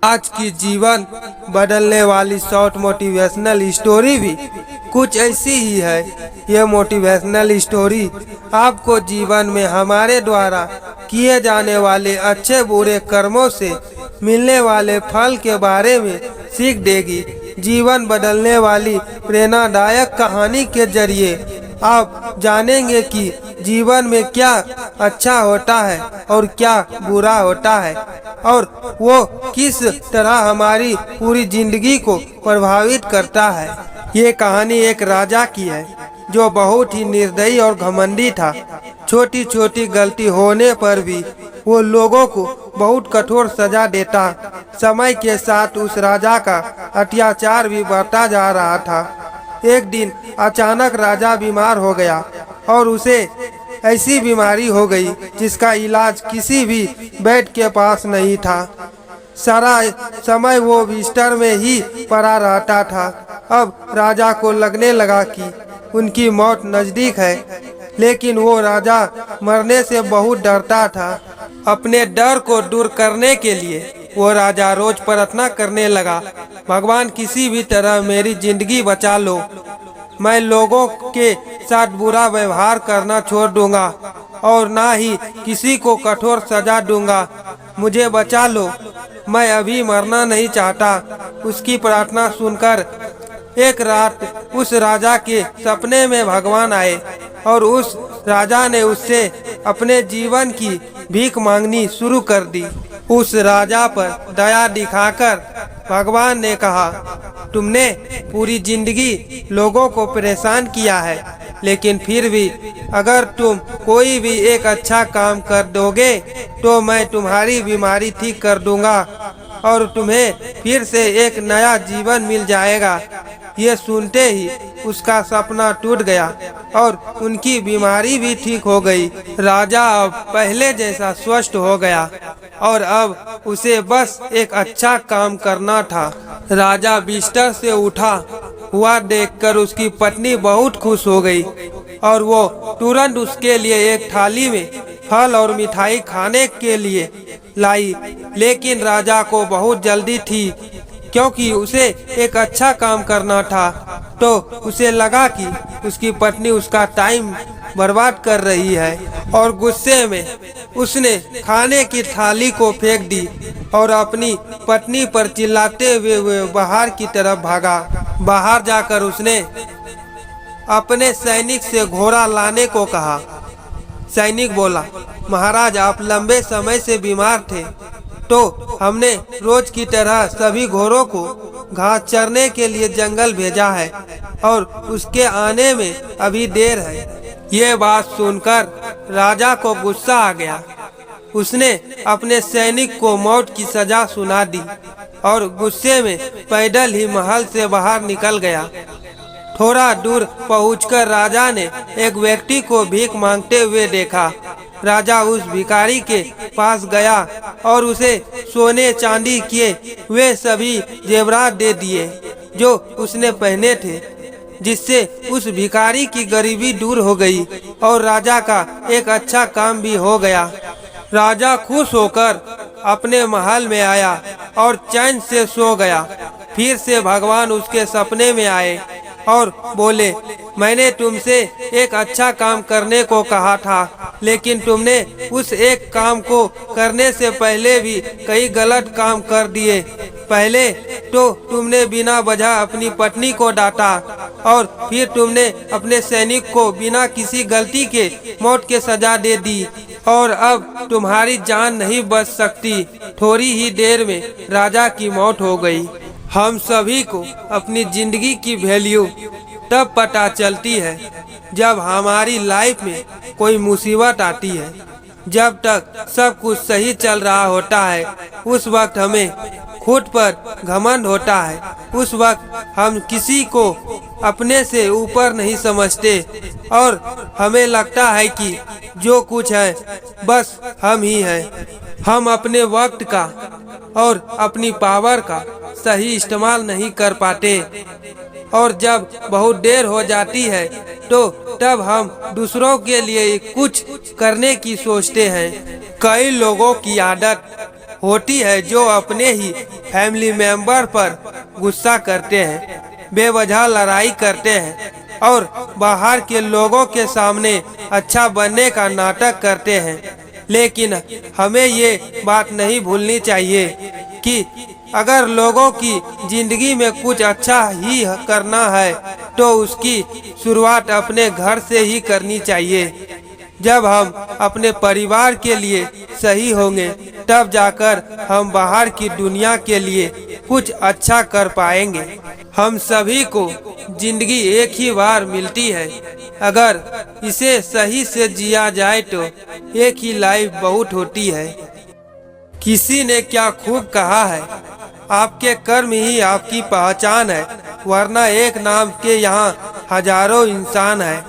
आज की जीवन बदलने वाली शॉर्ट मोटिवेशनल स्टोरी भी कुछ ऐसी ही है। यह मोटिवेशनल स्टोरी आपको जीवन में हमारे द्वारा किए जाने वाले अच्छे बुरे कर्मों से मिलने वाले फल के बारे में सीख देगी। जीवन बदलने वाली प्रेरणादायक कहानी के जरिए आप जानेंगे कि जीवन में क्या अच्छा होता है और क्या बुरा होता है और वो किस तरह हमारी पूरी जिंदगी को प्रभावित करता है। ये कहानी एक राजा की है जो बहुत ही निर्दयी और घमंडी था। छोटी छोटी गलती होने पर भी वो लोगों को बहुत कठोर सजा देता। समय के साथ उस राजा का अत्याचार भी बढ़ता जा रहा था। एक दिन अचानक राजा बीमार हो गया और उसे ऐसी बीमारी हो गई जिसका इलाज किसी भी वैद्य के पास नहीं था। सारा समय वो बिस्तर में ही पड़ा रहता था। अब राजा को लगने लगा कि उनकी मौत नजदीक है, लेकिन वो राजा मरने से बहुत डरता था। अपने डर को दूर करने के लिए वो राजा रोज प्रार्थना करने लगा, भगवान किसी भी तरह मेरी जिंदगी बचा लो। मैं लोगों के साथ बुरा व्यवहार करना छोड़ दूंगा और ना ही किसी को कठोर सजा दूंगा। मुझे बचा लो, मैं अभी मरना नहीं चाहता। उसकी प्रार्थना सुनकर एक रात उस राजा के सपने में भगवान आए और उस राजा ने उससे अपने जीवन की भीख मांगनी शुरू कर दी। उस राजा पर दया दिखाकर भगवान ने कहा, तुमने पूरी जिंदगी लोगों को परेशान किया है, लेकिन फिर भी अगर तुम कोई भी एक अच्छा काम कर दोगे तो मैं तुम्हारी बीमारी ठीक कर दूंगा और तुम्हें फिर से एक नया जीवन मिल जाएगा। ये सुनते ही उसका सपना टूट गया और उनकी बीमारी भी ठीक हो गई। राजा अब पहले जैसा स्वस्थ हो गया और अब उसे बस एक अच्छा काम करना था। राजा बिस्तर से उठा हुआ देखकर उसकी पत्नी बहुत खुश हो गई और वो तुरंत उसके लिए एक थाली में फल और मिठाई खाने के लिए लाई। लेकिन राजा को बहुत जल्दी थी क्योंकि उसे एक अच्छा काम करना था। तो उसे लगा कि उसकी पत्नी उसका टाइम बर्बाद कर रही है और गुस्से में उसने खाने की थाली को फेंक दी और अपनी पत्नी पर चिल्लाते हुए बाहर की तरफ भागा। बाहर जाकर उसने अपने सैनिक से घोड़ा लाने को कहा। सैनिक बोला, महाराज आप लंबे समय से बीमार थे तो हमने रोज की तरह सभी घोड़ों को घास चरने के लिए जंगल भेजा है और उसके आने में अभी देर है। ये बात सुनकर राजा को गुस्सा आ गया। उसने अपने सैनिक को मौत की सजा सुना दी और गुस्से में पैदल ही महल से बाहर निकल गया। थोड़ा दूर पहुंचकर राजा ने एक व्यक्ति को भीख मांगते हुए देखा। राजा उस भिखारी के पास गया और उसे सोने चांदी के वे सभी जेवरात दे दिए जो उसने पहने थे, जिससे उस भिखारी की गरीबी दूर हो गई और राजा का एक अच्छा काम भी हो गया। राजा खुश होकर अपने महल में आया और चैन से सो गया। फिर से भगवान उसके सपने में आए और बोले, मैंने तुमसे एक अच्छा काम करने को कहा था, लेकिन तुमने उस एक काम को करने से पहले भी कई गलत काम कर दिए। पहले तो तुमने बिना वजह अपनी पत्नी को डांटा और फिर तुमने अपने सैनिक को बिना किसी गलती के मौत की सजा दे दी और अब तुम्हारी जान नहीं बच सकती। थोड़ी ही देर में राजा की मौत हो गई। हम सभी को अपनी जिंदगी की वैल्यू तब पता चलती है जब हमारी लाइफ में कोई मुसीबत आती है। जब तक सब कुछ सही चल रहा होता है उस वक्त हमें खुद पर घमंड होता है। उस वक्त हम किसी को अपने से ऊपर नहीं समझते और हमें लगता है कि जो कुछ है बस हम ही हैं। हम अपने वक्त का और अपनी पावर का सही इस्तेमाल नहीं कर पाते और जब बहुत देर हो जाती है तो तब हम दूसरों के लिए कुछ करने की सोचते हैं। कई लोगों की आदत होती है जो अपने ही फैमिली मेंबर पर गुस्सा करते हैं, बेवजह लड़ाई करते हैं और बाहर के लोगों के सामने अच्छा बनने का नाटक करते हैं। लेकिन हमें ये बात नहीं भूलनी चाहिए कि अगर लोगों की जिंदगी में कुछ अच्छा ही करना है तो उसकी शुरुआत अपने घर से ही करनी चाहिए। जब हम अपने परिवार के लिए सही होंगे तब जाकर हम बाहर की दुनिया के लिए कुछ अच्छा कर पाएंगे। हम सभी को जिंदगी एक ही बार मिलती है, अगर इसे सही से जिया जाए तो एक ही लाइफ बहुत होती है। किसी ने क्या खूब कहा है, आपके कर्म ही आपकी पहचान है, वरना एक नाम के यहाँ हजारों इंसान है।